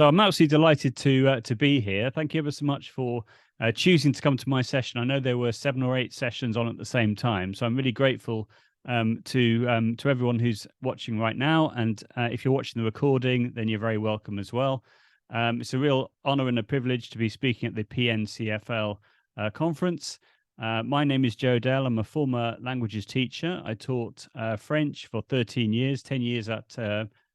So I'm absolutely delighted to be here. Thank you ever so much for choosing to come to my session. I know there were 7 or 8 sessions on at the same time, so I'm really grateful to everyone who's watching right now. And if you're watching the recording, then you're very welcome as well. It's a real honor and a privilege to be speaking at the PNCFL conference. My name is Joe Dell. I'm a former languages teacher. I taught French for 13 years, 10 years at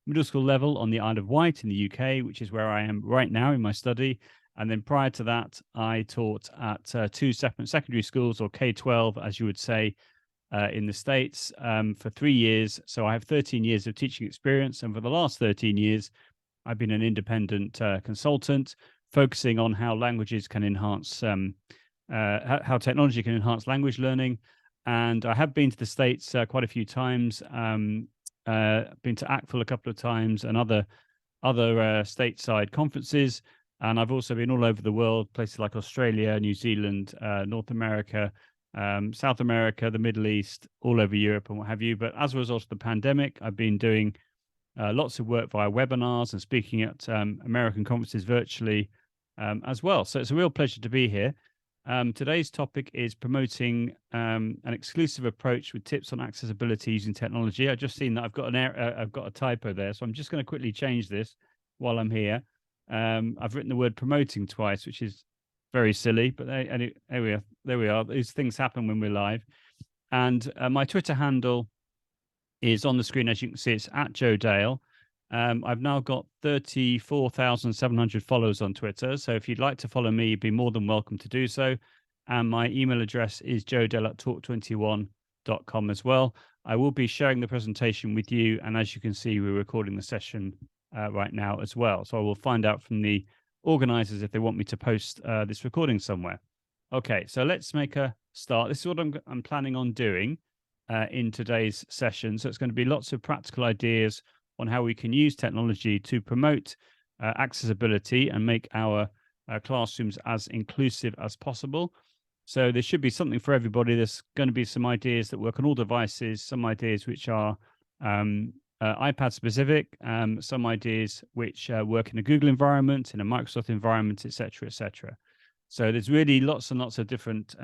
middle school level on the Isle of Wight in the UK, which is where I am right now in my study. And then prior to that, I taught at 2 separate secondary schools, or K-12, as you would say, in the States for 3 years. So I have 13 years of teaching experience. And for the last 13 years, I've been an independent consultant, focusing on how languages can enhance, how technology can enhance language learning. And I have been to the States quite a few times. Been to ACTFL a couple of times and other stateside conferences, and I've also been all over the world, places like Australia, New Zealand, North America, South America, the Middle East, all over Europe and what have you. But as a result of the pandemic, I've been doing lots of work via webinars and speaking at American conferences virtually as well. So it's a real pleasure to be here. Today's topic is promoting an exclusive approach with tips on accessibility using technology. I've just seen that I've got I've got a typo there, so I'm just going to quickly change this while I'm here. I've written the word promoting twice, which is very silly, but there we are. There we are. These things happen when we're live. And my Twitter handle is on the screen, as you can see. It's at Joe Dale. I've now got 34,700 followers on Twitter. So if you'd like to follow me, you'd be more than welcome to do so. And my email address is joedell@talk21.com as well. I will be sharing the presentation with you. And as you can see, we're recording the session right now as well. So I will find out from the organizers if they want me to post this recording somewhere. Okay, so let's make a start. This is what I'm planning on doing in today's session. So it's going to be lots of practical ideas on how we can use technology to promote accessibility and make our classrooms as inclusive as possible. So there should be something for everybody. There's going to be some ideas that work on all devices, some ideas which are iPad specific, some ideas which work in a Google environment, in a Microsoft environment, etc., etc. So there's really lots and lots of different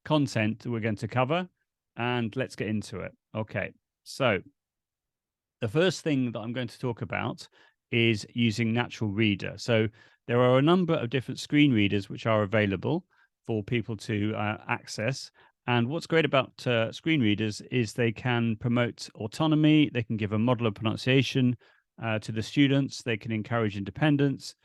content that we're going to cover, and let's get into it. Okay, so the first thing that I'm going to talk about is using Naturalreader. So there are a number of different screen readers which are available for people to access. And what's great about screen readers is they can promote autonomy. They can give a model of pronunciation to the students. They can encourage independence.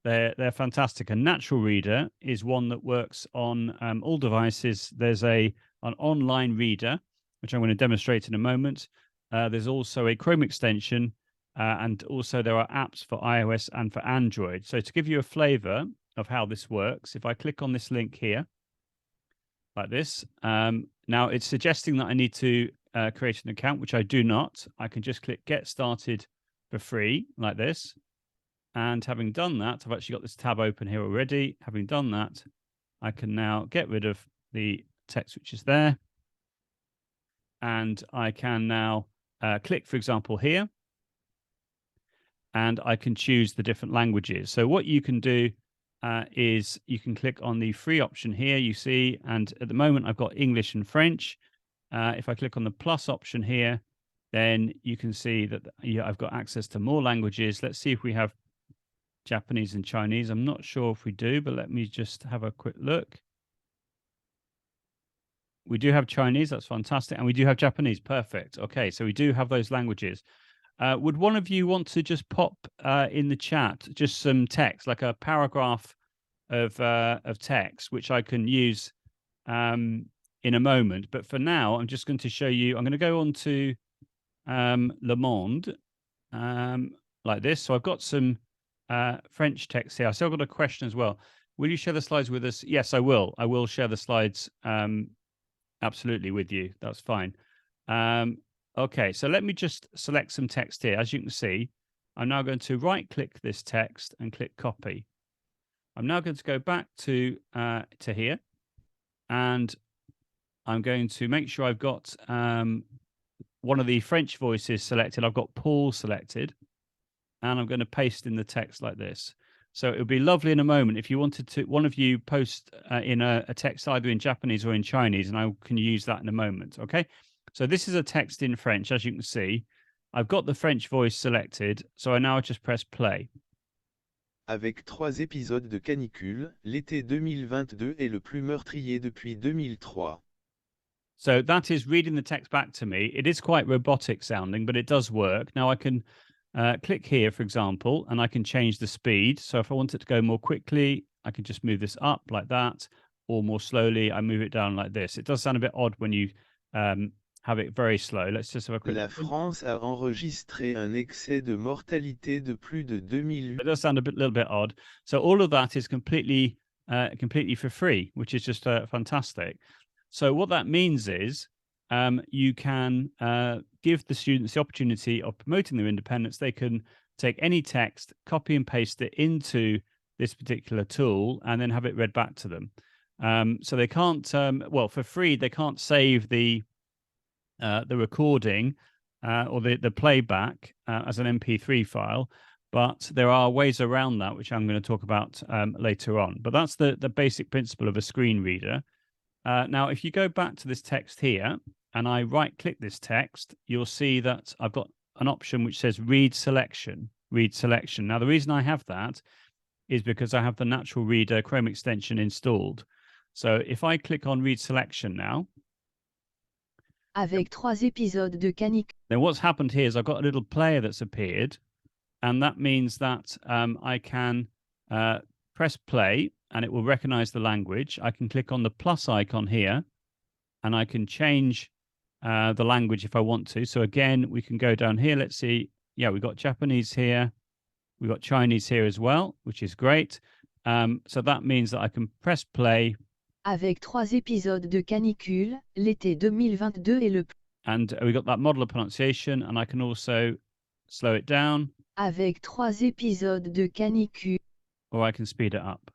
They're fantastic. And Naturalreader is one that works on all devices. There's an online reader, which I'm going to demonstrate in a moment. There's also a Chrome extension, and also there are apps for iOS and for Android. So to give you a flavor of how this works, if I click on this link here, like this, now it's suggesting that I need to create an account, which I do not. I can just click Get Started for free, like this. And having done that, I've actually got this tab open here already. Having done that, I can now get rid of the text which is there. And I can now click, for example, here, and I can choose the different languages. So what you can do is you can click on the free option here, you see, and at the moment I've got English and French. If I click on the plus option here, then you can see that I've got access to more languages. Let's see if we have Japanese and Chinese. I'm not sure if we do, but let me just have a quick look. We do have Chinese, that's fantastic. And we do have Japanese, perfect. Okay, so we do have those languages. Would one of you want to just pop in the chat just some text, like a paragraph of text, which I can use in a moment. But for now, I'm just going to show you, I'm going to go on to Le Monde like this. So I've got some French text here. So I've got a question as well. Will you share the slides with us? Yes, I will. I will share the slides absolutely with you. That's fine. Okay, so let me just select some text here. As you can see, I'm now going to right-click this text and click copy. I'm now going to go back to here, and I'm going to make sure I've got one of the French voices selected. I've got Paul selected. and I'm going to paste in the text like this. So it would be lovely in a moment if you wanted to, one of you post in a text either in Japanese or in Chinese, and I can use that in a moment. Okay. So this is a text in French, as you can see. I've got the French voice selected, so I now just press play. Avec 3 épisodes de canicule, l'été 2022 est le plus meurtrier depuis 2003. So that is reading the text back to me. It is quite robotic sounding, but it does work. Now I can click here, for example, and I can change the speed. So if I want it to go more quickly, I can just move this up like that, or more slowly, I move it down like this. It does sound a bit odd when you have it very slow. Let's just have a quick La listen. France a enregistré un excès de mortalité de plus de 2000. It does sound a little bit odd. So all of that is completely for free, which is just fantastic. So what that means is you can give the students the opportunity of promoting their independence. They can take any text, copy and paste it into this particular tool, and then have it read back to them. So they can't, well, for free, they can't save the recording or the playback as an MP3 file, but there are ways around that, which I'm going to talk about later on. But that's the basic principle of a screen reader. Now, if you go back to this text here and I right-click this text, you'll see that I've got an option which says Read Selection. Read Selection. Now, the reason I have that is because I have the Naturalreader Chrome extension installed. So if I click on Read Selection now, avec 3 épisodes de canicule. Then what's happened here is I've got a little player that's appeared, and that means that I can press play and it will recognize the language. I can click on the plus icon here and I can change the language if I want to. So again, we can go down here. Let's see. Yeah, we've got Japanese here. We've got Chinese here as well, which is great. So that means that I can press play. Avec 3 épisodes de canicule, l'été 2022 est le... And we got that model of pronunciation, and I can also slow it down. Avec 3 épisodes de canicule. Or I can speed it up.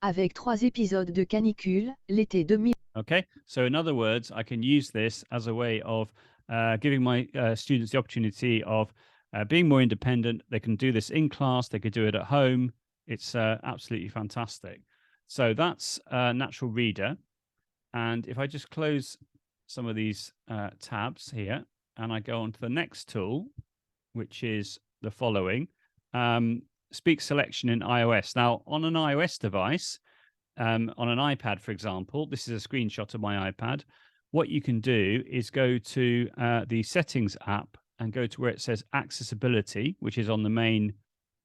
Avec 3 épisodes de canicule, l'été 2000. Okay, so in other words, I can use this as a way of giving my students the opportunity of being more independent. They can do this in class, they could do it at home. It's absolutely fantastic. So that's Naturalreader. And if I just close some of these tabs here and I go on to the next tool, which is the following, Speak Selection in iOS. Now, on an iOS device, on an iPad, for example, this is a screenshot of my iPad. What you can do is go to the Settings app and go to where it says Accessibility, which is on the main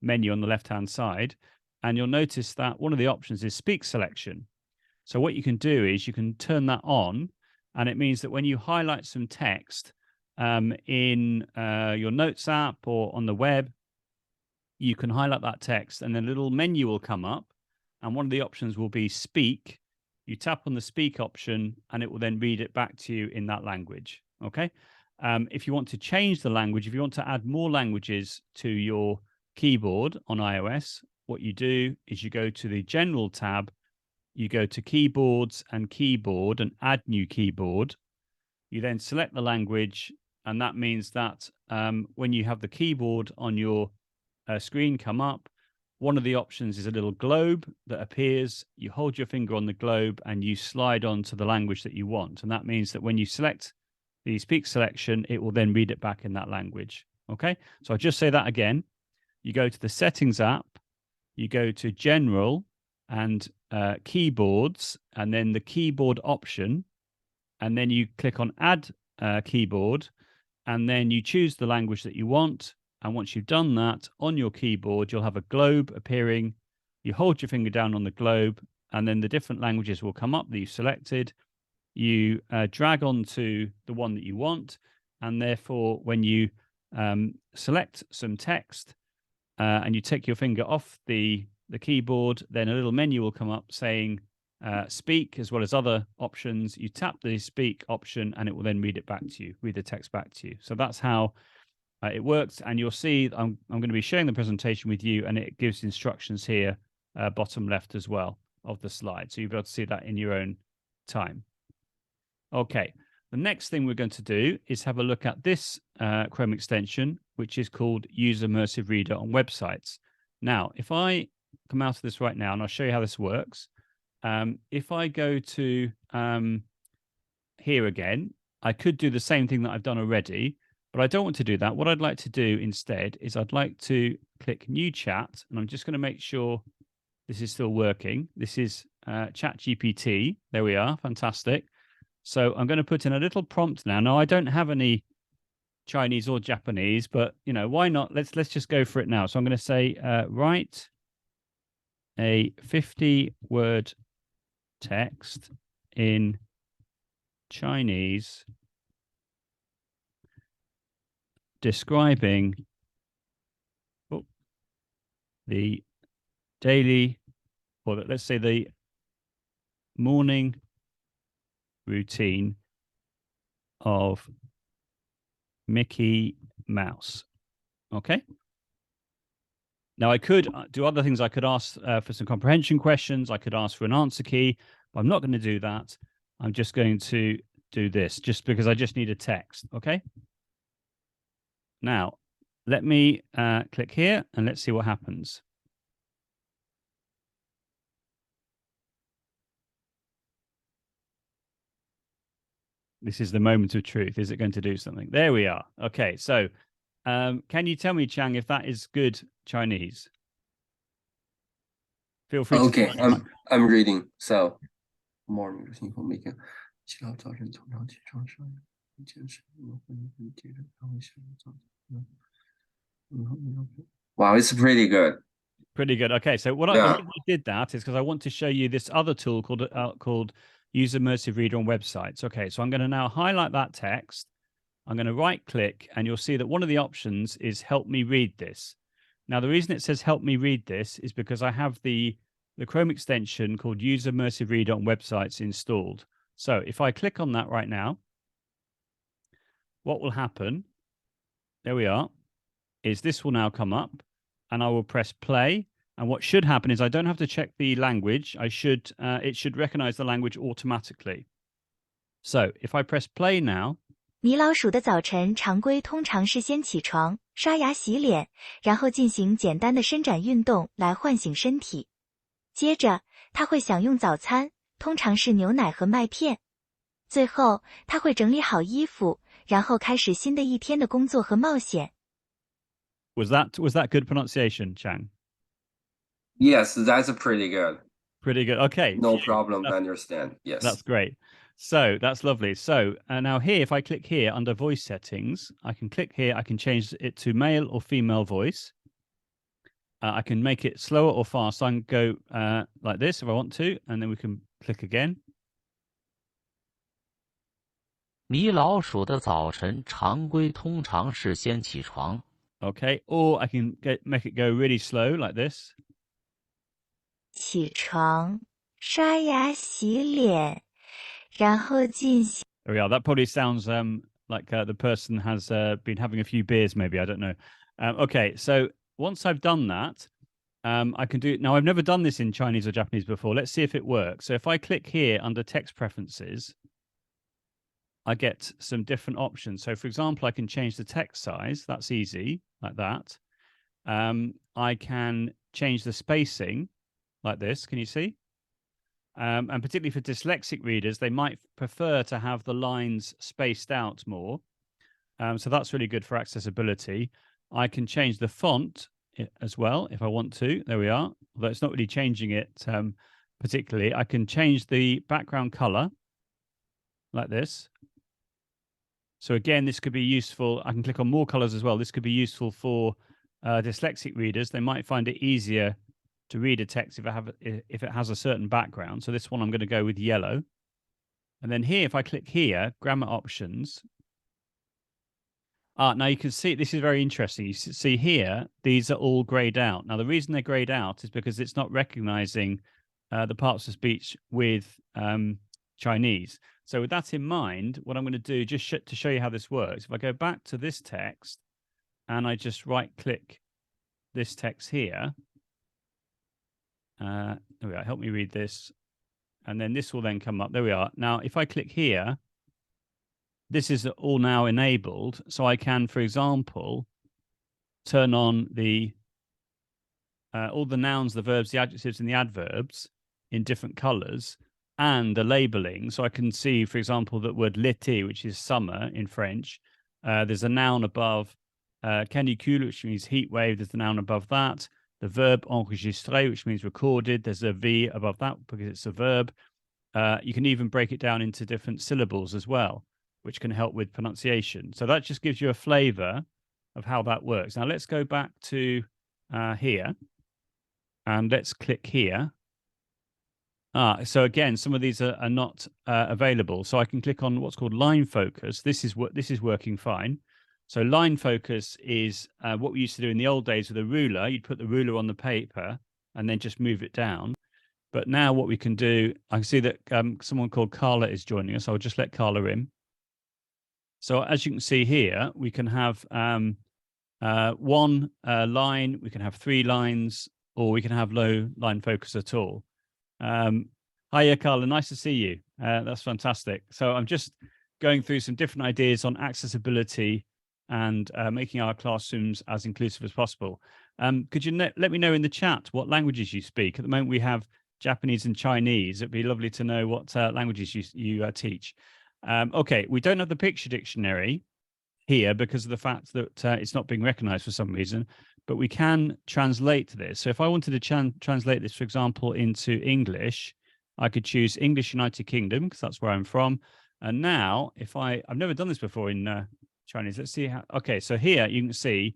menu on the left-hand side. And you'll notice that one of the options is Speak Selection. So what you can do is you can turn that on, and it means that when you highlight some text in your Notes app or on the web, you can highlight that text and then a little menu will come up, and one of the options will be Speak. You tap on the Speak option and it will then read it back to you in that language. Okay. If you want to change the language, if you want to add more languages to your keyboard on iOS, what you do is you go to the General tab, you go to Keyboards and Keyboard and Add New Keyboard. You then select the language, and that means that when you have the keyboard on your screen come up, one of the options is a little globe that appears. You hold your finger on the globe and you slide on to the language that you want. And that means that when you select the Speak Selection, it will then read it back in that language. Okay, so I'll just say that again. You go to the Settings app, you go to General and Keyboards, and then the keyboard option, and then you click on Add Keyboard, and then you choose the language that you want. And once you've done that, on your keyboard, you'll have a globe appearing. You hold your finger down on the globe, and then the different languages will come up that you've selected. You drag onto the one that you want, and therefore, when you select some text and you take your finger off the keyboard, then a little menu will come up saying Speak, as well as other options. You tap the Speak option, and it will then read it back to you, read the text back to you. So that's how it works, and you'll see I'm going to be sharing the presentation with you, and it gives instructions here, bottom left as well of the slide. So you'll be able to see that in your own time. Okay, The next thing we're going to do is have a look at this Chrome extension, which is called Use Immersive Reader on websites. Now, if I come out of this right now, and I'll show you how this works. If I go to here again, I could do the same thing that I've done already, but I don't want to do that. What I'd like to do instead is I'd like to click New Chat, and I'm just going to make sure this is still working. This is ChatGPT. There we are. Fantastic. So I'm going to put in a little prompt now. Now, I don't have any Chinese or Japanese, but why not? Let's just go for it now. So I'm going to say write a 50-word text in Chinese describing the daily, or let's say the morning routine of Mickey Mouse. Okay. Now, I could do other things. I could ask for some comprehension questions. I could ask for an answer key, but I'm not going to do that. I'm just going to do this just because I just need a text. Okay. Now, let me click here and let's see what happens. This is the moment of truth. Is it going to do something? There we are. Okay. So can you tell me, Chang, if that is good Chinese? Feel free to. Okay, I'm reading. So, morning routine for making. 起到早晨通常起床时一件事，我会接着他会想早晨。Wow, it's pretty good. Pretty good. Okay, so the reason I did that is because I want to show you this other tool called Use Immersive Reader on websites. Okay, so I'm going to now highlight that text. I'm going to right-click, and you'll see that one of the options is Help Me Read This. Now, the reason it says Help Me Read This is because I have the Chrome extension called Use Immersive Reader on websites installed. So if I click on that right now, what will happen, there we are, is this will now come up, and I will press play. And what should happen is I don't have to check the language. It should recognize the language automatically. So if I press play now, 米老鼠的早晨常规通常是先起床、刷牙、洗脸，然后进行简单的伸展运动来唤醒身体。接着，它会享用早餐，通常是牛奶和麦片。最后，它会整理好衣服，然后开始新的一天的工作和冒险。Was that good pronunciation, Chang? Yes, that's pretty good. Pretty good. Okay. No problem to understand. Yes. That's great. So that's lovely. So now here, if I click here under voice settings, I can click here. I can change it to male or female voice. I can make it slower or fast. I can go like this if I want to, and then we can click again. 米老鼠的早晨常规通常是先起床。 Okay, or I can make it go really slow like this. 起床、刷牙、洗脸，然后进行。 There we are. That probably sounds like the person has been having a few beers, maybe. I don't know. Okay, so once I've done that, I can do it. Now, I've never done this in Chinese or Japanese before. Let's see if it works. So if I click here under text preferences, I get some different options. So, for example, I can change the text size. That's easy, like that. I can change the spacing like this. Can you see? And particularly for dyslexic readers, they might prefer to have the lines spaced out more. So that's really good for accessibility. I can change the font as well if I want to. There we are. Although it's not really changing it particularly. I can change the background color like this. So again, this could be useful. I can click on more colors as well. This could be useful for dyslexic readers. They might find it easier to read a text if it has a certain background. So this one, I'm going to go with yellow. And then here, if I click here, grammar options. Now you can see, this is very interesting. You see here, these are all grayed out. Now, the reason they're grayed out is because it's not recognizing the parts of speech with Chinese. So with that in mind, what I'm going to do, just to show you how this works, if I go back to this text and I just right-click this text here, there we are, help me read this, and then this will then come up. There we are. Now, if I click here, this is all now enabled. So I can, for example, turn on the all the nouns, the verbs, the adjectives, and the adverbs in different colors, and the labeling. So I can see, for example, that word l'été, which is summer in French. There's a noun above canicule, which means heat wave. There's the noun above that. The verb enregistré, which means recorded. There's a V above that because it's a verb. You can even break it down into different syllables as well, which can help with pronunciation. So that just gives you a flavor of how that works. Now let's go back to here, and let's click here. So again, some of these are not available. So I can click on what's called line focus. This is working fine. So line focus is what we used to do in the old days with a ruler. You'd put the ruler on the paper and then just move it down. But now what we can do, I can see that someone called Carla is joining us. I'll just let Carla in. So as you can see here, we can have one line, we can have 3 lines, or we can have low line focus at all. Hiya, Carla. Nice to see you. That's fantastic. So I'm just going through some different ideas on accessibility and making our classrooms as inclusive as possible. Could you let me know in the chat what languages you speak? At the moment, we have Japanese and Chinese. It'd be lovely to know what languages you teach. Okay, we don't have the picture dictionary here because of the fact that it's not being recognized for some reason, but we can translate this. So if I wanted to translate this, for example, into English, I could choose English United Kingdom because that's where I'm from. And now if I've never done this before in Chinese. Let's see how, okay, so here you can see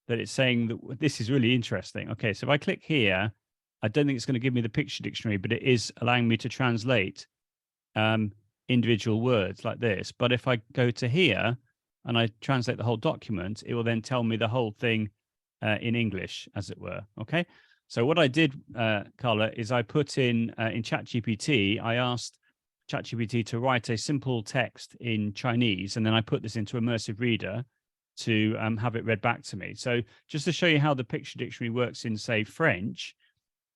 that it's saying that this is really interesting. Okay, so if I click here, I don't think it's going to give me the picture dictionary, but it is allowing me to translate individual words like this. But if I go to here and I translate the whole document, it will then tell me the whole thing in English, as it were. Okay, so what I did, Carla, is I put in ChatGPT, I asked ChatGPT to write a simple text in Chinese, and then I put this into Immersive Reader to have it read back to me. So just to show you how the picture dictionary works in, say, French,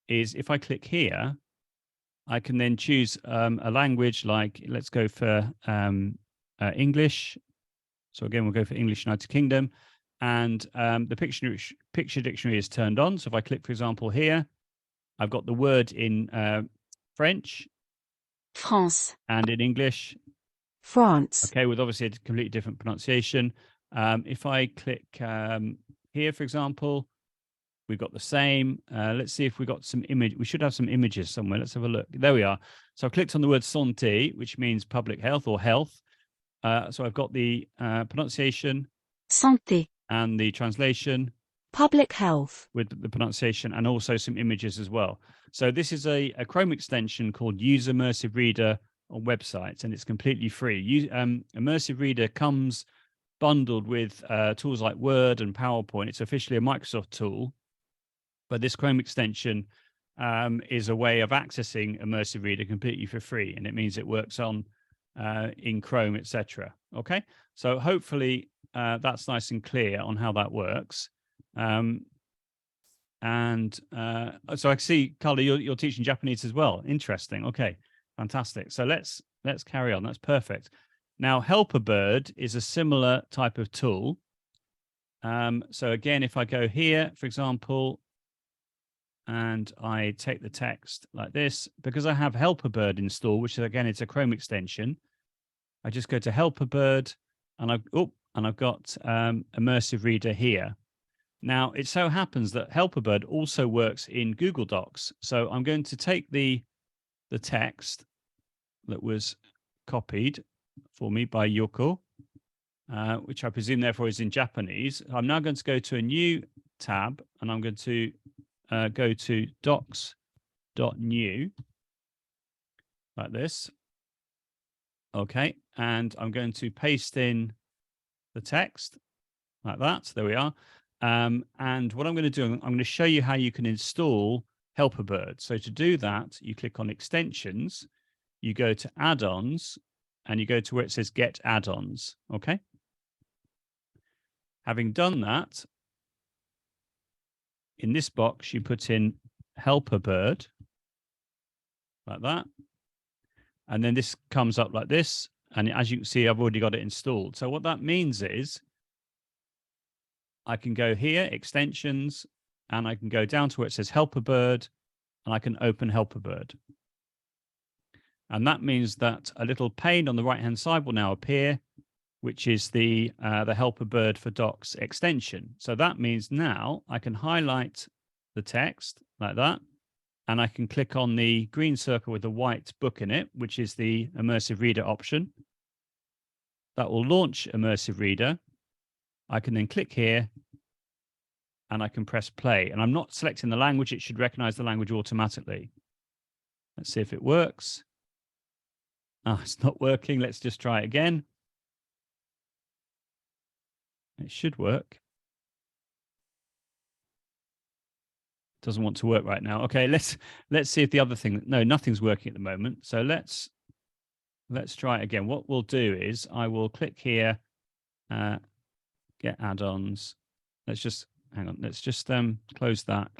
is if I click here, I can then choose a language like, let's go for English. So again, we'll go for English United Kingdom, and the picture dictionary is turned on. So if I click, for example, here, I've got the word in French, France, and in English, France. Okay, with obviously a completely different pronunciation. If I click here, for example, we've got the same. Let's see if we got some image. We should have some images somewhere. Let's have a look. There we are. So I clicked on the word santé, which means public health or health. So I've got the pronunciation, Santé, and the translation, public health, with the pronunciation, and also some images as well. So this is a Chrome extension called Use Immersive Reader on websites, and it's completely free. Immersive Reader comes bundled with tools like Word and PowerPoint. It's officially a Microsoft tool, but this Chrome extension is a way of accessing Immersive Reader completely for free, and it means it works on in Chrome, etc. Okay, so hopefully that's nice and clear on how that works. So I see, Carla, you're teaching Japanese as well. Interesting. Okay, fantastic. So let's carry on. That's perfect. Now, Helperbird is a similar type of tool. So again, if I go here, for example, and I take the text like this, because I have Helperbird installed, which is, again, it's a Chrome extension. I just go to Helperbird, and I've got Immersive Reader here. Now, it so happens that Helperbird also works in Google Docs. So I'm going to take the text that was copied for me by Yoko, which I presume therefore is in Japanese. I'm now going to go to a new tab, and I'm going to go to docs.new like this. Okay, and I'm going to paste in the text like that. There we are. And what I'm going to do, I'm going to show you how you can install Helperbird. So to do that, you click on Extensions, you go to Add-ons, and you go to where it says Get Add-ons. Okay. Having done that, in this box, you put in Helperbird like that. And then this comes up like this. And as you can see, I've already got it installed. So what that means is I can go here, extensions, and I can go down to where it says Helperbird, and I can open Helperbird. And that means that a little pane on the right-hand side will now appear, which is the Helperbird for Docs extension. So that means now I can highlight the text like that, and I can click on the green circle with the white book in it, which is the Immersive Reader option. That will launch Immersive Reader. I can then click here, and I can press play. And I'm not selecting the language. It should recognize the language automatically. Let's see if it works. Ah, it's not working. Let's just try it again. It should work. Doesn't want to work right now. Okay, let's see if the other thing. No, nothing's working at the moment. So let's try it again. What we'll do is I will click here, get add-ons. Let's just hang on. Let's just close that,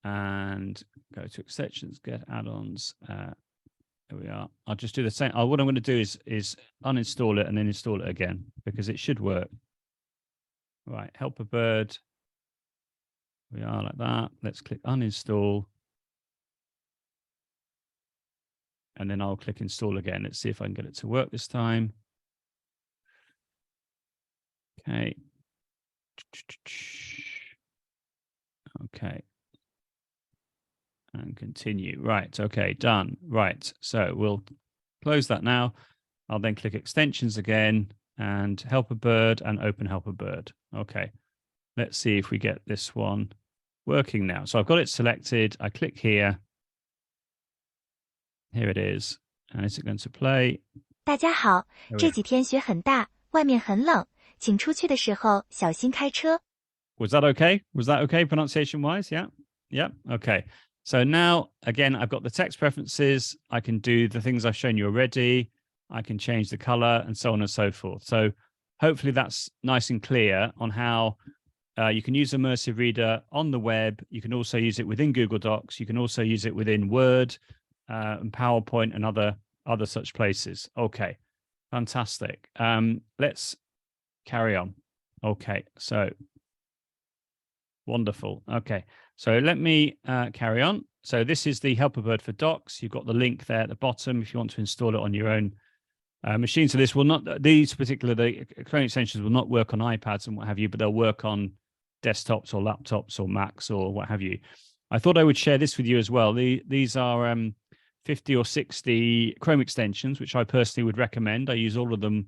and go to extensions, get add-ons. There we are. I'll just do the same. What I'm going to do is uninstall it and then install it again, because it should work. Right, Helperbird. We are like that. Let's click uninstall. And then I'll click install again. Let's see if I can get it to work this time. Okay. Okay. And continue. Right. Okay. Done. Right. So we'll close that now. I'll then click extensions again and Helperbird and open Helperbird. Okay. Let's see if we get this one working now. So I've got it selected. I click here. Here it is. And is it going to play? 大家好，这几天雪很大，外面很冷，请出去的时候小心开车。 Was that okay? Was that okay pronunciation wise? Yeah. Yeah. Okay. So now, again, I've got the text preferences. I can do the things I've shown you already. I can change the color and so on and so forth. So hopefully that's nice and clear on how you can use Immersive Reader on the web. You can also use it within Google Docs. You can also use it within Word and PowerPoint and other such places. Okay, fantastic. Let's carry on. Okay, so wonderful. Okay, so let me carry on. So this is the Helperbird for Docs. You've got the link there at the bottom if you want to install it on your own machine. So this will not, these particular, the Chrome extensions will not work on iPads and what have you, but they'll work on desktops or laptops or Macs or what have you. I thought I would share this with you as well. These are 50 or 60 Chrome extensions, which I personally would recommend. I use all of them,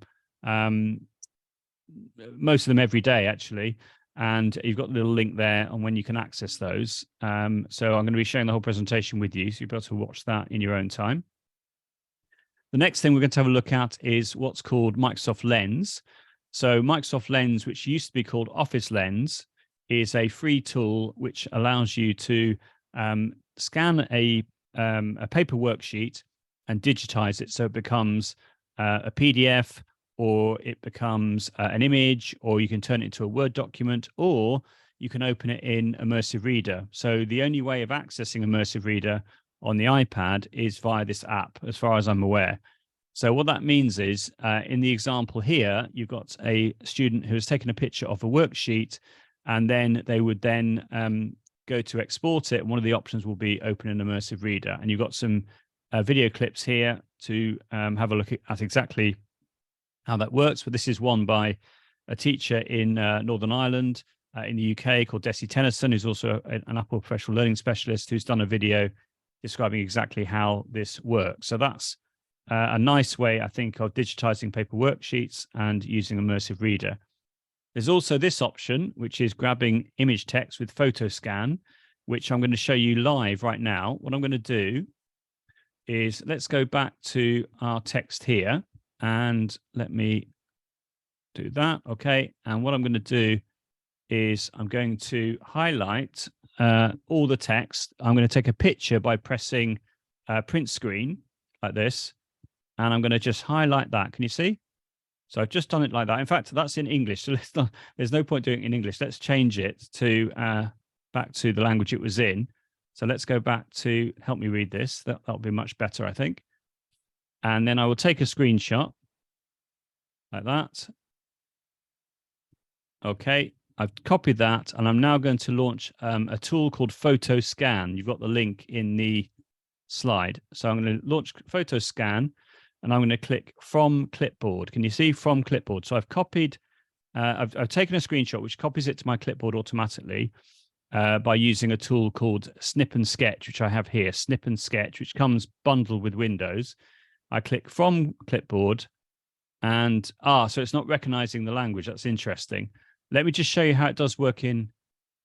most of them every day, actually. And you've got a little link there on when you can access those. So I'm going to be sharing the whole presentation with you, so you'll be able to watch that in your own time. The next thing we're going to have a look at is what's called Microsoft Lens. So Microsoft Lens, which used to be called Office Lens, is a free tool which allows you to scan a paper worksheet and digitize it so it becomes a PDF, or it becomes an image, or you can turn it into a Word document, or you can open it in Immersive Reader. So the only way of accessing Immersive Reader on the iPad is via this app, as far as I'm aware. So what that means is, in the example here, you've got a student who has taken a picture of a worksheet, and then they would then go to export it. One of the options will be open an Immersive Reader. And you've got some video clips here to have a look at exactly how that works. But this is one by a teacher in Northern Ireland in the UK called Desi Tennyson, who's also an Apple professional learning specialist, who's done a video describing exactly how this works. So that's a nice way, I think, of digitizing paper worksheets and using Immersive Reader. There's also this option, which is grabbing image text with PhotoScan, which I'm going to show you live right now. What I'm going to do is, let's go back to our text here, and let me do that. Okay. And what I'm going to do is I'm going to highlight all the text. I'm going to take a picture by pressing print screen like this, and I'm going to just highlight that. Can you see? So I've just done it like that. In fact, that's in English. So there's no point doing it in English. Let's change it to back to the language it was in. So let's go back to, help me read this. That'll be much better, I think. And then I will take a screenshot like that. Okay, I've copied that, and I'm now going to launch a tool called PhotoScan. You've got the link in the slide. So I'm going to launch PhotoScan, and I'm going to click from clipboard. Can you see from clipboard? So I've copied, I've taken a screenshot which copies it to my clipboard automatically by using a tool called Snip and Sketch, which I have here, Snip and Sketch, which comes bundled with Windows. I click from clipboard, and so it's not recognizing the language. That's interesting. Let me just show you how it does work in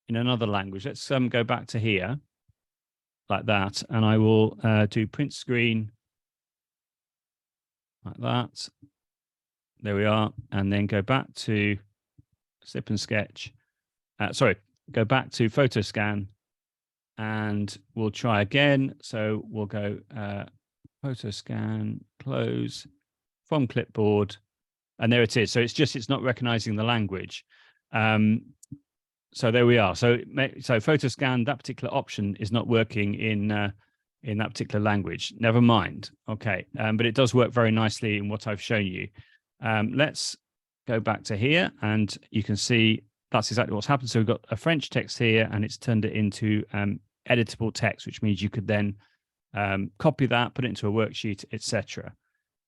another language. Let's go back to here like that, and I will do print screen like that. There we are, and then go back to Snip and Sketch. Go back to PhotoScan, and we'll try again. So we'll go PhotoScan, close, from clipboard, and there it is. So it's not recognizing the language. So there we are. So PhotoScan, that particular option is not working in that particular language. Never mind. Okay, but it does work very nicely in what I've shown you. Let's go back to here, and you can see that's exactly what's happened. So we've got a French text here, and it's turned it into editable text, which means you could then copy that, put it into a worksheet, etc.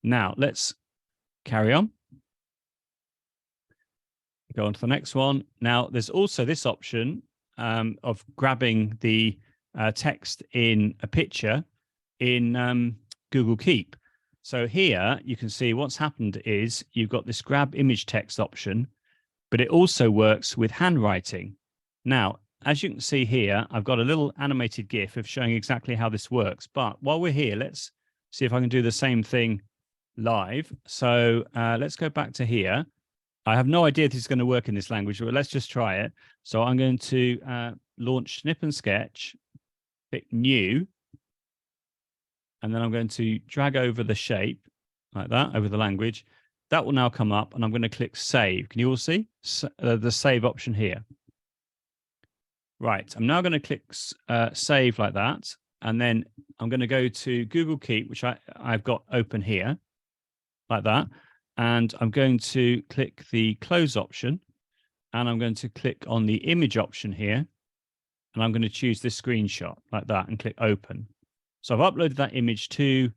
Now let's carry on. Go on to the next one. Now, there's also this option of grabbing the text in a picture in Google Keep. So here you can see what's happened is you've got this grab image text option, but it also works with handwriting. Now, as you can see here, I've got a little animated GIF of showing exactly how this works. But while we're here, let's see if I can do the same thing live. So let's go back to here. I have no idea if this is going to work in this language, but let's just try it. So I'm going to launch Snip and Sketch, click New, and then I'm going to drag over the shape like that, over the language. That will now come up, and I'm going to click Save. Can you all see the Save option here? Right, I'm now going to click Save like that, and then I'm going to go to Google Keep, which I've got open here, like that. And I'm going to click the close option, and I'm going to click on the image option here, and I'm going to choose this screenshot like that and click open. So I've uploaded that image to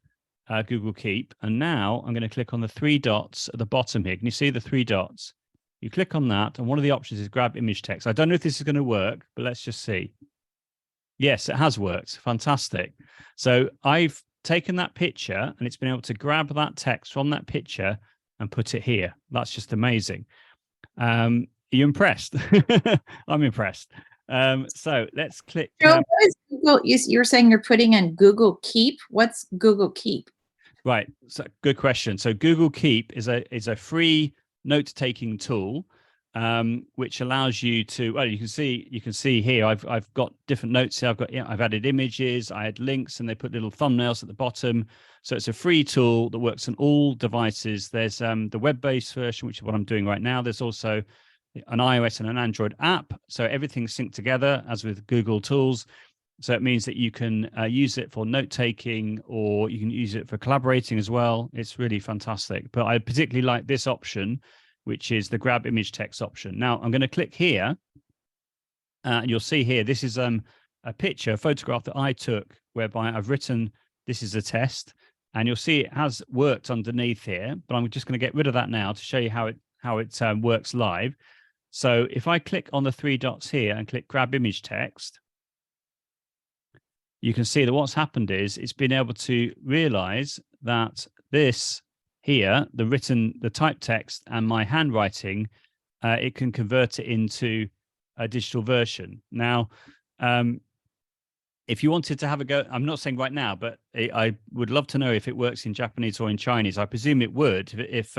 Google Keep, and now I'm going to click on the three dots at the bottom here. Can you see the three dots? You click on that, and one of the options is grab image text. I don't know if this is going to work, but let's just see. Yes, it has worked. Fantastic. So I've taken that picture, and it's been able to grab that text from that picture and put it here. That's just amazing. Are you impressed? I'm impressed. So let's click. Joe, what is Google? You're saying you're putting in Google Keep. What's Google Keep? Right. So good question. So Google Keep is a free note-taking tool, which allows you to. Well, you can see here. I've got different notes here. I've added images. I had links, and they put little thumbnails at the bottom. So it's a free tool that works on all devices. There's the web-based version, which is what I'm doing right now. There's also an iOS and an Android app. So everything's synced together as with Google Tools. So it means that you can use it for note-taking, or you can use it for collaborating as well. It's really fantastic. But I particularly like this option, which is the grab image text option. Now I'm going to click here, and you'll see here, this is a picture, a photograph that I took, whereby I've written, this is a test. And you'll see it has worked underneath here, but I'm just going to get rid of that now to show you how it works live. So if I click on the three dots here and click grab image text, you can see that what's happened is it's been able to realize that this here, the typed text and my handwriting, it can convert it into a digital version. Now, if you wanted to have a go, I'm not saying right now, but I would love to know if it works in Japanese or in Chinese. I presume it would if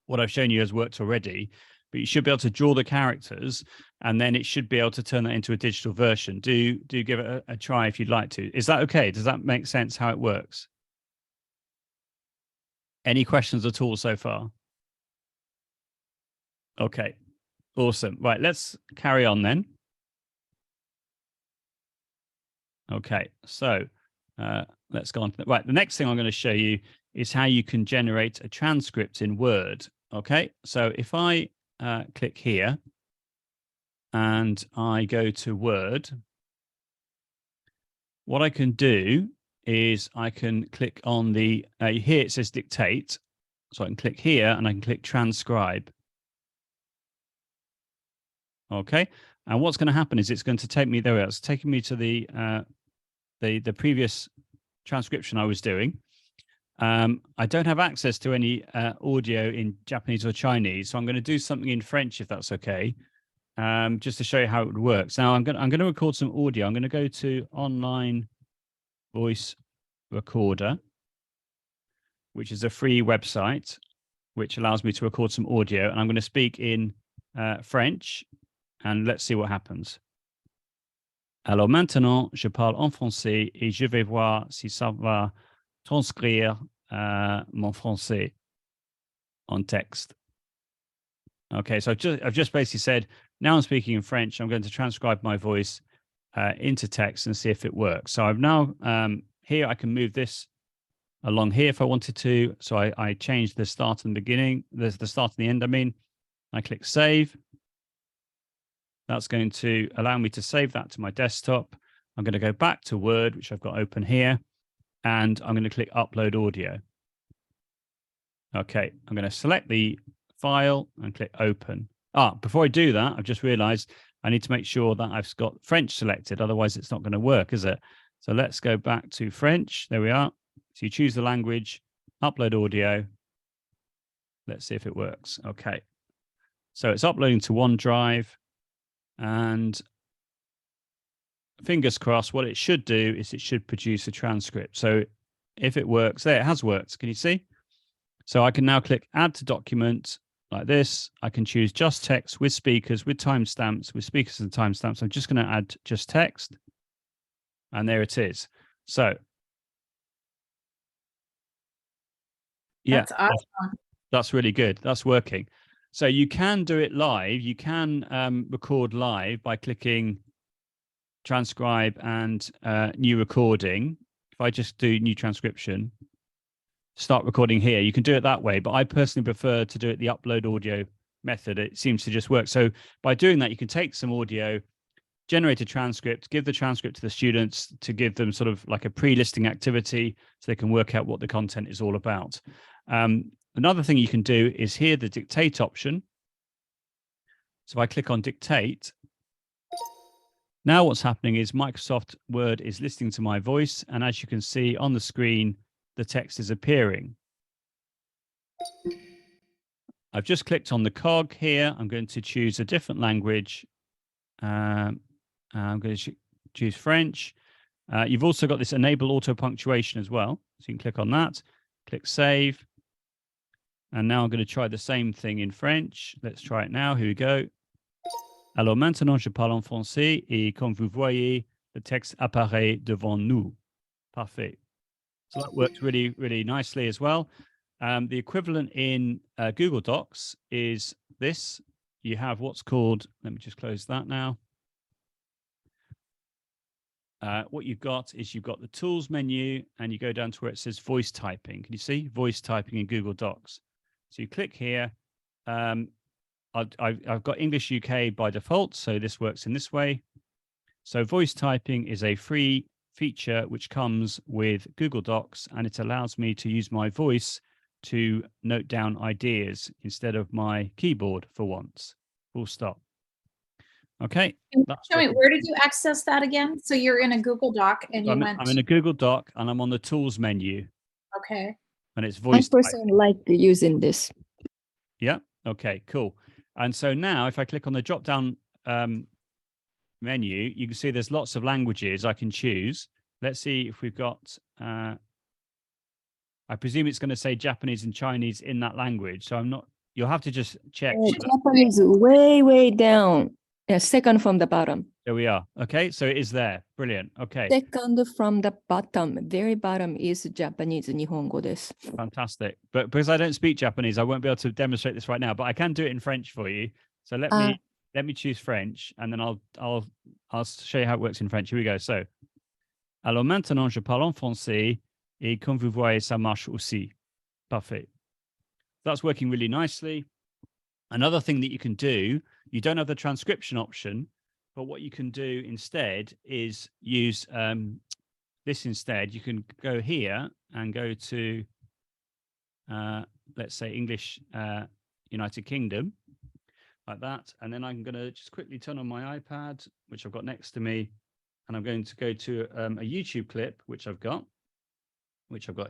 what I've shown you has worked already, but you should be able to draw the characters, and then it should be able to turn that into a digital version. Do give it a try if you'd like to. Is that okay? Does that make sense how it works? Any questions at all so far? Okay, awesome. Right, let's carry on then. Okay, so let's go on. Right, the next thing I'm going to show you is how you can generate a transcript in Word. Okay, so if I click here and I go to Word, what I can do is I can click on the, here it says dictate. So I can click here and I can click transcribe. Okay, and what's going to happen is it's going to take me, there it's taking me to the previous transcription I was doing. I don't have access to any audio in Japanese or Chinese, so I'm going to do something in French if that's okay, just to show you how it works. Now I'm going to record some audio. I'm going to go to online voice recorder, which is a free website which allows me to record some audio, and I'm going to speak in French, and let's see what happens. Alors maintenant, je parle en français et je vais voir si ça va transcrire mon français on text. Okay, so I've just basically said, now I'm speaking in French, I'm going to transcribe my voice into text and see if it works. So I've now, here I can move this along here if I wanted to. So I changed the start and beginning, the start and the end, I mean. I click save. That's going to allow me to save that to my desktop. I'm going to go back to Word, which I've got open here, and I'm going to click upload audio. Okay, I'm going to select the file and click open. Before I do that, I've just realized I need to make sure that I've got French selected, otherwise it's not going to work, is it? So let's go back to French. There we are. So you choose the language, upload audio. Let's see if it works. Okay. So it's uploading to OneDrive, and fingers crossed, what it should do is it should produce a transcript. So if it works, there, it has worked. Can you see? So I can now click add to document like this. I can choose just text with speakers, with timestamps, with speakers and timestamps. I'm just going to add just text. And there it is. So yeah, That's awesome. that's really good. That's working. So you can do it live. You can record live by clicking transcribe and new recording. If I just do new transcription, start recording here, you can do it that way. But I personally prefer to do it the upload audio method. It seems to just work. So by doing that, you can take some audio, generate a transcript, give the transcript to the students to give them sort of like a pre-listing activity so they can work out what the content is all about. Another thing you can do is here the dictate option. So if I click on dictate, now what's happening is Microsoft Word is listening to my voice, and as you can see on the screen, the text is appearing. I've just clicked on the cog here. I'm going to choose a different language. I'm going to choose French. You've also got this enable auto punctuation as well. So you can click on that, click save. And now I'm going to try the same thing in French. Let's try it now. Here we go. Alors maintenant, je parle en français et comme vous voyez, le texte apparaît devant nous. Parfait. So that works really, really nicely as well. The equivalent in Google Docs is this. You have what's called, let me just close that now. What you've got is you've got the tools menu and you go down to where it says voice typing. Can you see voice typing in Google Docs? So you click here. I've got English UK by default, so this works in this way. So voice typing is a free feature which comes with Google Docs, and it allows me to use my voice to note down ideas instead of my keyboard for once. Full stop. Okay. Show me, where did you access that again? So you're in a Google Doc and you went. I'm in a Google Doc and I'm on the tools menu. Okay. And it's voice. I personally like using this. Yeah. Okay, cool. And so now if I click on the drop down menu, you can see there's lots of languages I can choose. Let's see if we've got, I presume it's going to say Japanese and Chinese in that language. So I'm not, you'll have to just check. Japanese way, way down. Yeah, second from the bottom. There we are. Okay, so it is there. Brilliant. Okay. Second from the bottom, very bottom is Japanese, 日本語です. Fantastic. But because I don't speak Japanese, I won't be able to demonstrate this right now, but I can do it in French for you. So let me choose French, and then I'll show you how it works in French. Here we go. So Alors maintenant, je parle en français et comme vous voyez, ça marche aussi. Parfait. That's working really nicely. Another thing that you can do, you don't have the transcription option, but what you can do instead is use this instead. You can go here and go to, let's say, English United Kingdom, like that. And then I'm going to just quickly turn on my iPad, which I've got next to me. And I'm going to go to a YouTube clip, which I've got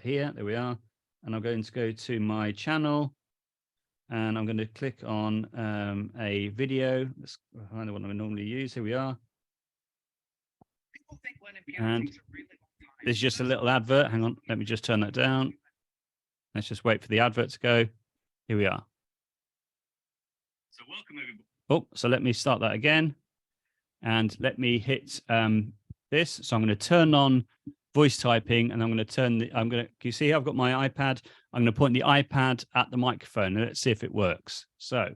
here. There we are. And I'm going to go to my channel. And I'm going to click on a video. Let's find the one I normally use. Here we are. And there's just a little advert. Hang on. Let me just turn that down. Let's just wait for the advert to go. Here we are. So welcome everybody. Oh, so let me start that again. And let me hit this. So I'm going to turn on voice typing, and I'm going to you see I've got my iPad. I'm going to point the iPad at the microphone, and let's see if it works. So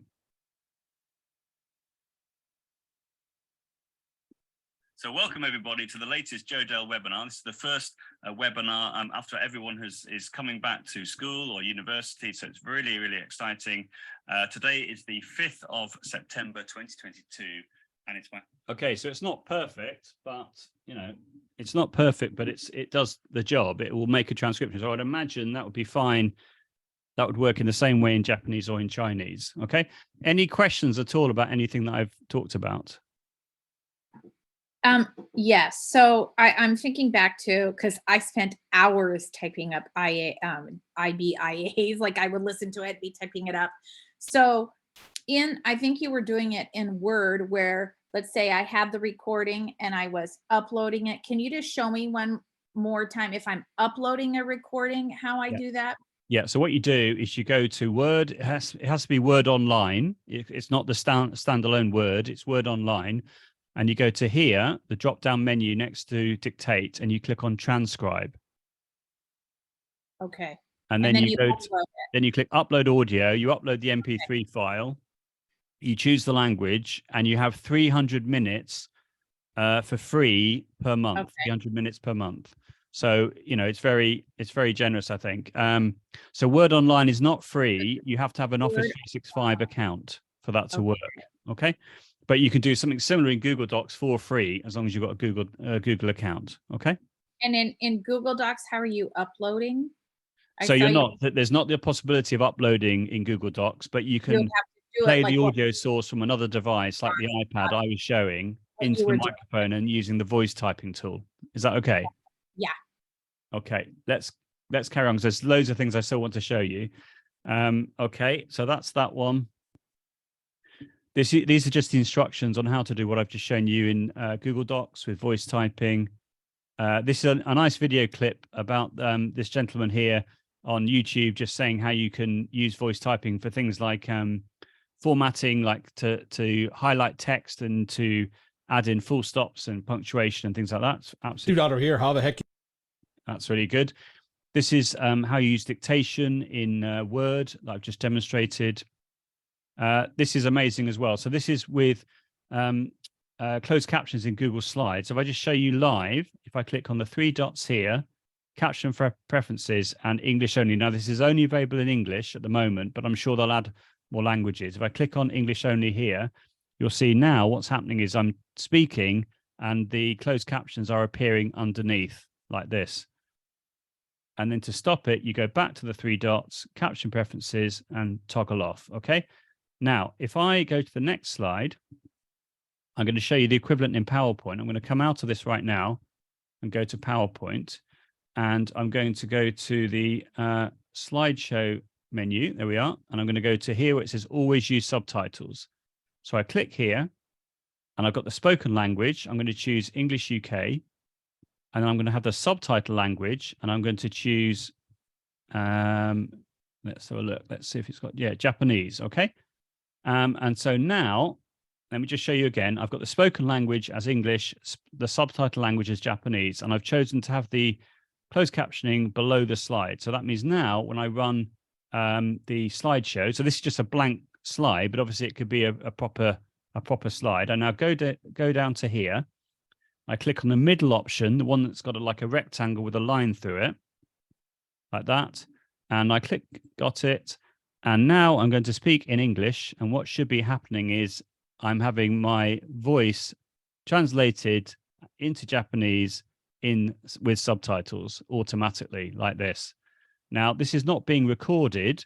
welcome everybody to the latest Jodel webinar. This is the first webinar after everyone is coming back to school or university, so it's really, really exciting. Today is the 5th of September 2022, and it's my okay, so it's not perfect, but it's not perfect, but it does the job. It will make a transcription. So I'd imagine that would be fine. That would work in the same way in Japanese or in Chinese. Okay. Any questions at all about anything that I've talked about? Yes. So I'm thinking back to, because I spent hours typing up IBIAs, like I would listen to it, be typing it up. So I think you were doing it in Word, where let's say I have the recording and I was uploading it. Can you just show me one more time if I'm uploading a recording, how I do that? Yeah. So what you do is you go to Word. It has to be Word Online. It's not the standalone Word. It's Word Online. And you go to here, the drop-down menu next to Dictate, and you click on Transcribe. Okay. And then you click Upload Audio. You upload the MP3 file. You choose the language, and you have 300 minutes for free per month. Okay. 300 minutes per month. So it's very generous, I think. So Word Online is not free. You have to have an Office 365 account for that to work. Okay. But you can do something similar in Google Docs for free as long as you've got a Google account. Okay. And in Google Docs, how are you uploading? So there's not the possibility of uploading in Google Docs, but you can play the audio source from another device like the iPad I was showing into the microphone and using the voice typing tool. Is that okay? Yeah. Okay. Let's carry on, because there's loads of things I still want to show you. Okay. So that's that one. These are just the instructions on how to do what I've just shown you in Google Docs with voice typing. This is a nice video clip about this gentleman here on YouTube, just saying how you can use voice typing for things like formatting, like to highlight text and to add in full stops and punctuation and things like that. Absolutely. Dude, out here, how the heck? That's really good. This is how you use dictation in Word, that I've just demonstrated. This is amazing as well. So this is with closed captions in Google Slides. So if I just show you live, if I click on the 3 dots here, caption preferences and English only. Now this is only available in English at the moment, but I'm sure they'll add more languages. If I click on English only here, you'll see now what's happening is I'm speaking and the closed captions are appearing underneath like this. And then to stop it, you go back to the 3 dots, caption preferences, and toggle off. Okay. Now, if I go to the next slide, I'm going to show you the equivalent in PowerPoint. I'm going to come out of this right now and go to PowerPoint. And I'm going to go to the slideshow menu. There we are. And I'm going to go to here where it says always use subtitles. So I click here and I've got the spoken language. I'm going to choose English UK. And then I'm going to have the subtitle language. And I'm going to choose, let's have a look. Let's see if it's got, Japanese. Okay. And so now, let me just show you again. I've got the spoken language as English, the subtitle language as Japanese, and I've chosen to have the closed captioning below the slide. So that means now when I run the slideshow, so this is just a blank slide, but obviously it could be a proper slide. I now go down to here, I click on the middle option, the one that's got like a rectangle with a line through it, like that. And I click, got it. And now I'm going to speak in English. And what should be happening is I'm having my voice translated into Japanese with subtitles automatically like this. Now, this is not being recorded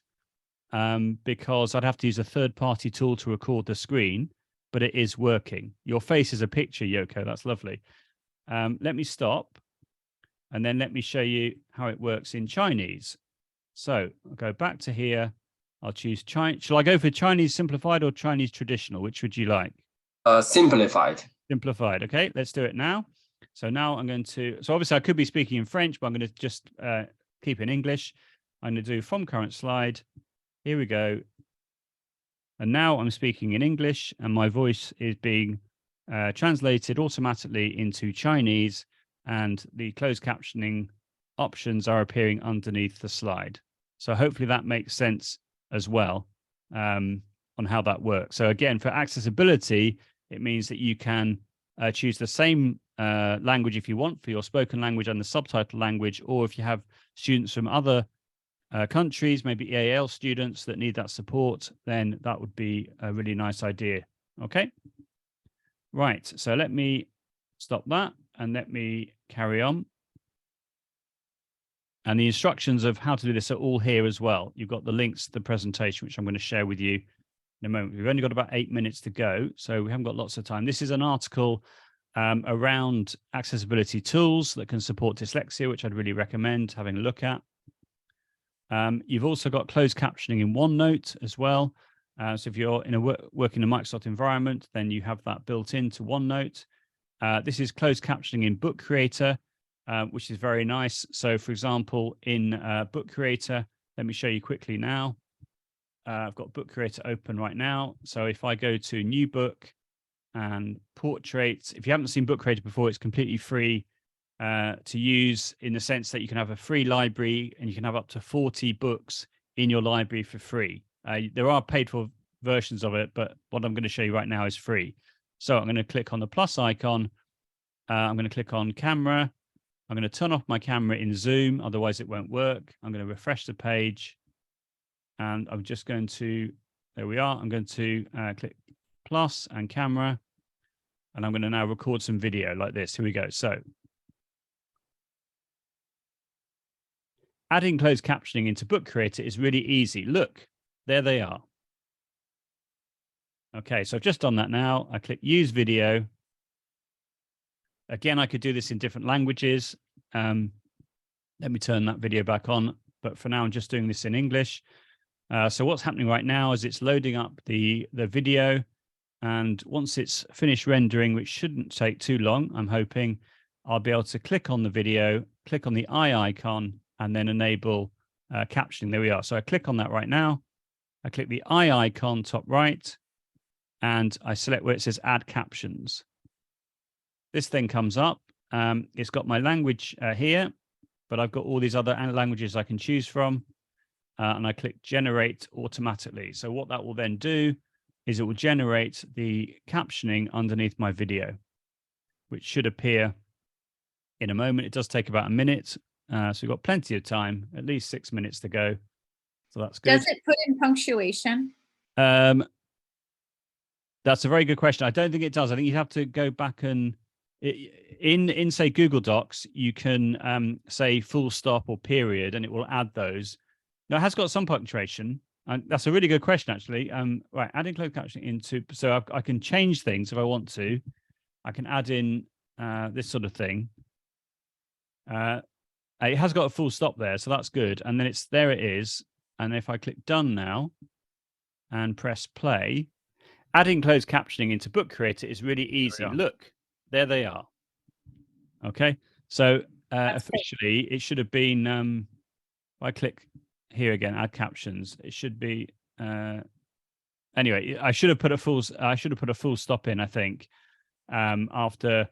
because I'd have to use a third-party tool to record the screen, but it is working. Your face is a picture, Yoko. That's lovely. Let me stop, and then let me show you how it works in Chinese. So I'll go back to here. I'll choose Chinese. Shall I go for Chinese simplified or Chinese traditional? Which would you like? Simplified. Simplified. Okay, let's do it now. So now I'm going to, so obviously I could be speaking in French, but I'm going to just keep in English. I'm going to do from current slide. Here we go. And now I'm speaking in English and my voice is being translated automatically into Chinese, and the closed captioning options are appearing underneath the slide. So hopefully that makes sense as well on how that works. So again, for accessibility, it means that you can choose the same language if you want for your spoken language and the subtitle language, or if you have students from other countries, maybe EAL students that need that support, then that would be a really nice idea. Okay. Right. So let me stop that and let me carry on. And the instructions of how to do this are all here as well. You've got the links to the presentation, which I'm going to share with you in a moment. We've only got about 8 minutes to go, so we haven't got lots of time. This is an article around accessibility tools that can support dyslexia, which I'd really recommend having a look at. You've also got closed captioning in OneNote as well. So if you're in a working in a Microsoft environment, then you have that built into OneNote. This is closed captioning in Book Creator, which is very nice. So for example, in Book Creator, let me show you quickly now. I've got Book Creator open right now. So if I go to New Book and Portraits, if you haven't seen Book Creator before, it's completely free to use, in the sense that you can have a free library and you can have up to 40 books in your library for free. There are paid for versions of it, but what I'm going to show you right now is free. So I'm going to click on the plus icon. I'm going to click on camera. I'm going to turn off my camera in Zoom, otherwise it won't work. I'm going to refresh the page. And I'm just going to, there we are. I'm going to click plus and camera. And I'm going to now record some video like this. Here we go. So adding closed captioning into Book Creator is really easy. Look, there they are. Okay, so I've just done that now. I click use video. Again, I could do this in different languages. Let me turn that video back on. But for now, I'm just doing this in English. So what's happening right now is it's loading up the video. And once it's finished rendering, which shouldn't take too long, I'm hoping, I'll be able to click on the video, click on the eye icon, and then enable captioning. There we are. So I click on that right now. I click the eye icon top right, and I select where it says add captions. This thing comes up. It's got my language here, but I've got all these other languages I can choose from. And I click generate automatically. So what that will then do is it will generate the captioning underneath my video, which should appear in a moment. It does take about a minute. So we've got plenty of time, at least 6 minutes to go. So that's good. Does it put in punctuation? That's a very good question. I don't think it does. I think you have to go back and in say Google Docs, you can say full stop or period, and it will add those. Now it has got some punctuation. And that's a really good question, actually. Right, adding closed captioning into, so I can change things if I want to. I can add in this sort of thing. It has got a full stop there, so that's good. And then there it is. And if I click done now and press play, adding closed captioning into Book Creator is really easy. Look, there they are. Okay, so officially it should have been, if I click here again, add captions, it should be, anyway, I should have put a full stop in, I think, after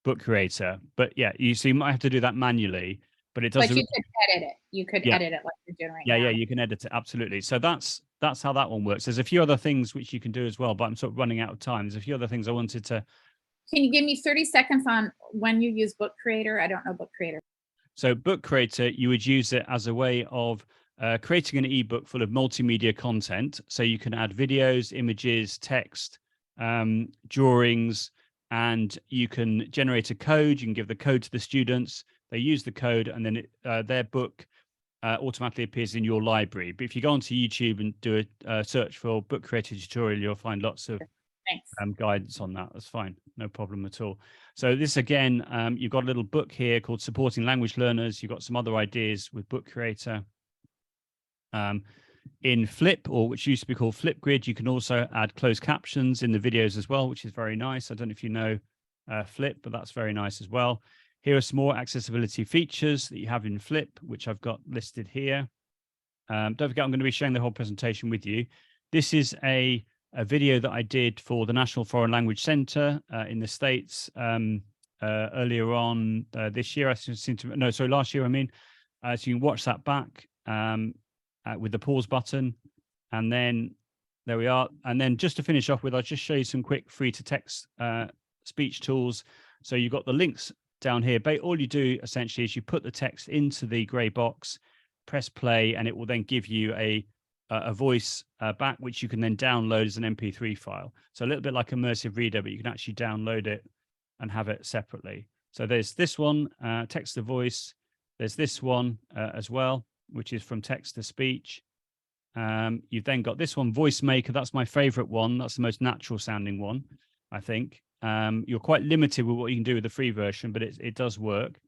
Book Creator. But yeah, you might have to do that manually, but it does. But you could edit it. You could edit it like you're doing right now. Yeah, you can edit it, absolutely. So that's how that one works. There's a few other things which you can do as well, but I'm sort of running out of time. There's a few other things I wanted to Can you give me 30 seconds on when you use Book Creator? I don't know Book Creator. So Book Creator, you would use it as a way of creating an ebook full of multimedia content. So you can add videos, images, text, drawings, and you can generate a code. You can give the code to the students. They use the code, and then their book automatically appears in your library. But if you go onto YouTube and do a search for Book Creator tutorial, you'll find lots of guidance on that. That's fine, no problem at all. So this again, you've got a little book here called Supporting Language Learners. You've got some other ideas with Book Creator. In Flip, or which used to be called Flipgrid, you can also add closed captions in the videos as well, which is very nice. I don't know if you know Flip, but that's very nice as well. Here are some more accessibility features that you have in Flip, which I've got listed here. Don't forget, I'm going to be sharing the whole presentation with you. This is a video that I did for the National Foreign Language Center in the States earlier on this year. Last year, I mean. So you can watch that back with the pause button. And then there we are. And then just to finish off with, I'll just show you some quick free to text speech tools. So you've got the links down here. But all you do essentially is you put the text into the gray box, press play, and it will then give you a voice back, which you can then download as an MP3 file. So a little bit like Immersive Reader, but you can actually download it and have it separately. So there's this one, text to voice. There's this one as well, which is from text to speech. You've then got this one, Voice Maker. That's my favorite one. That's the most natural sounding one, I think. You're quite limited with what you can do with the free version, but it does work.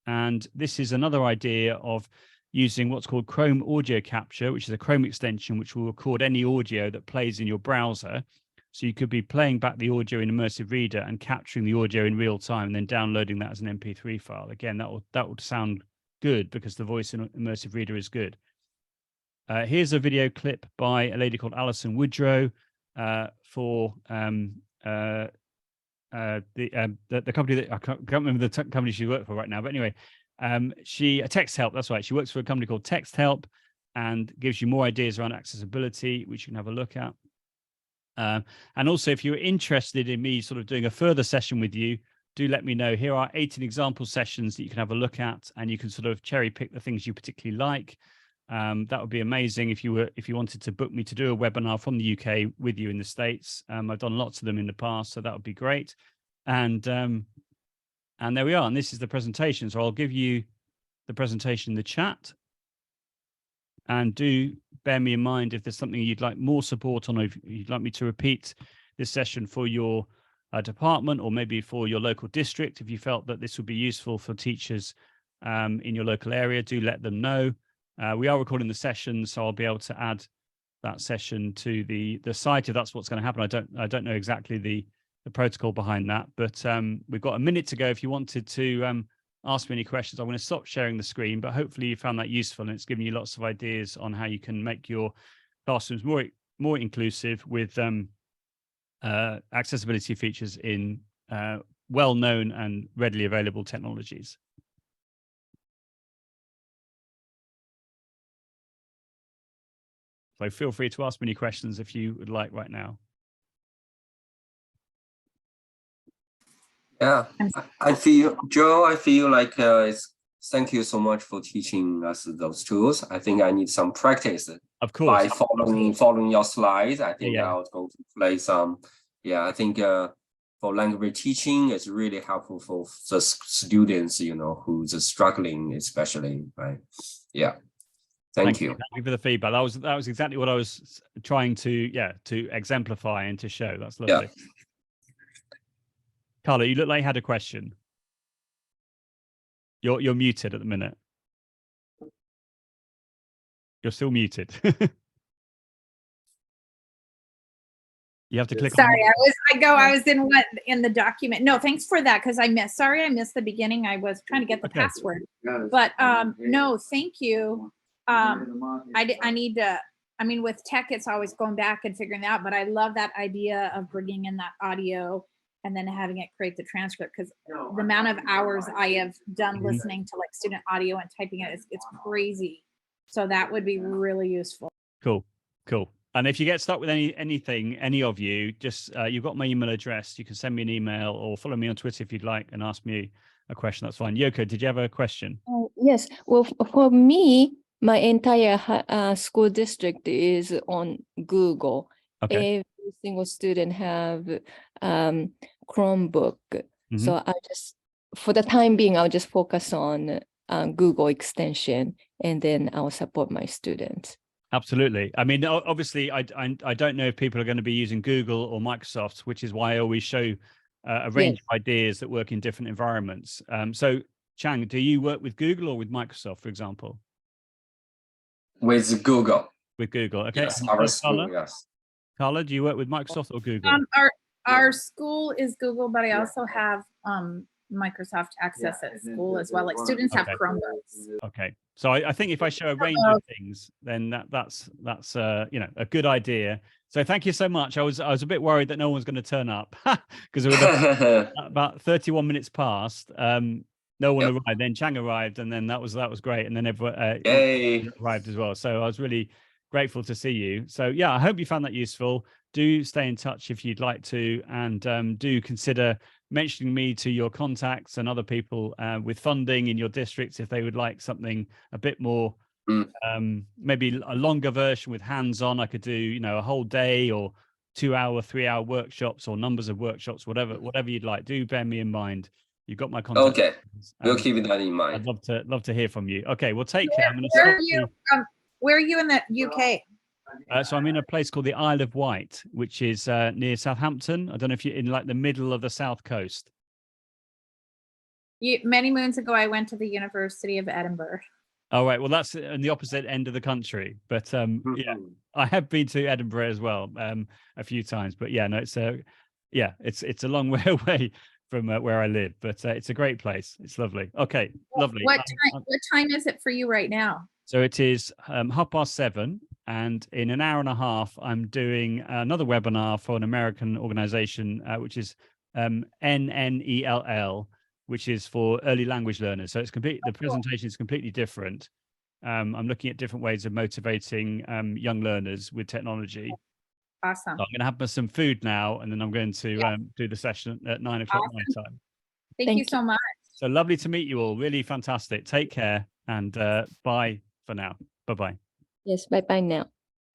And this is another idea of using what's called Chrome Audio Capture, which is a Chrome extension, which will record any audio that plays in your browser. So you could be playing back the audio in Immersive Reader and capturing the audio in real time and then downloading that as an MP3 file. Again, that would sound good because the voice in Immersive Reader is good. Here's a video clip by a lady called Alison Woodrow for the company that I can't remember the company she worked for right now, but anyway, Text Help. That's right. She works for a company called Text Help and gives you more ideas around accessibility, which you can have a look at. And also, if you're interested in me sort of doing a further session with you, do let me know. Here are 18 example sessions that you can have a look at, and you can sort of cherry pick the things you particularly like. That would be amazing if you wanted to book me to do a webinar from the UK with you in the States. I've done lots of them in the past, so that would be great. And there we are. And this is the presentation. So I'll give you the presentation in the chat. And do bear me in mind if there's something you'd like more support on, or if you'd like me to repeat this session for your department, or maybe for your local district. If you felt that this would be useful for teachers in your local area, do let them know. We are recording the session, so I'll be able to add that session to the site if that's what's going to happen. I don't know exactly the protocol behind that, but we've got a minute to go. If you wanted to ask me any questions, I'm going to stop sharing the screen, but hopefully you found that useful and it's given you lots of ideas on how you can make your classrooms more inclusive with accessibility features in well-known and readily available technologies. So feel free to ask me any questions if you would like right now. Yeah, I feel, Joe, I feel like thank you so much for teaching us those tools. I think I need some practice. Of course. By following your slides, I think I'll go to play some. Yeah, I think for language teaching, it's really helpful for the students, who's struggling, especially, right? Yeah. Thank you. Thank you for the feedback. That was exactly what I was trying to exemplify and to show. That's lovely. Yeah. Carla, you look like you had a question. You're muted at the minute. You're still muted. You have to click. Sorry, I was in the document. No, thanks for that, because I missed the beginning. I was trying to get the password. But no, thank you. I need to, with tech, it's always going back and figuring that out, but I love that idea of bringing in that audio and then having it create the transcript, because the amount of hours I have done listening to like student audio and typing it's crazy. So that would be really useful. Cool. And if you get stuck with anything, any of you, just you've got my email address. You can send me an email or follow me on Twitter if you'd like and ask me a question. That's fine. Yoko, did you have a question? Yes. Well, for me, my entire school district is on Google. Okay. Every single student have Chromebook. So I just, for the time being, I'll just focus on Google extension, and then I'll support my students. Absolutely. I mean, obviously, I don't know if people are going to be using Google or Microsoft, which is why I always show a range of ideas that work in different environments. So, Chang, do you work with Google or with Microsoft, for example? With Google. With Google, okay. Yes, our school, yes. Carla, do you work with Microsoft or Google? Our school is Google, but I also have Microsoft Access at school as well. Like students have Chromebooks. Okay, so I think if I show a range of things, then that's you know, a good idea. So thank you so much. I was a bit worried that no one's going to turn up because it was about 31 minutes past. No one arrived. Then Chang arrived, and then that was great. And then everyone arrived as well. So I was really grateful to see you. So yeah, I hope you found that useful. Do stay in touch if you'd like to, and do consider mentioning me to your contacts and other people with funding in your districts if they would like something a bit more, maybe a longer version with hands-on. I could do, you know, a whole day or 2-hour, 3-hour workshops or numbers of workshops, whatever you'd like. Do bear me in mind. You've got my contact. Okay, we'll keep that in mind. I'd love to hear from you. Okay, well, take care. I'm going to stop. Where are you in the UK? So I'm in a place called the Isle of Wight, which is near Southampton. I don't know if you're in like the middle of the south coast. Many moons ago, I went to the University of Edinburgh. All right. Well, that's on the opposite end of the country. But yeah, I have been to Edinburgh as well a few times. But yeah, no, it's a long way away from where I live. But it's a great place. It's lovely. Okay, lovely. What time is it for you right now? So it is 7:30, and in an hour and a half, I'm doing another webinar for an American organization, which is NNELL, which is for early language learners. So it's the presentation is completely different. I'm looking at different ways of motivating young learners with technology. Awesome. So I'm going to have some food now, and then I'm going to do the session at 9 o'clock my time. Thank you so much. So lovely to meet you all. Really fantastic. Take care, and bye for now. Bye-bye. Yes, bye-bye now.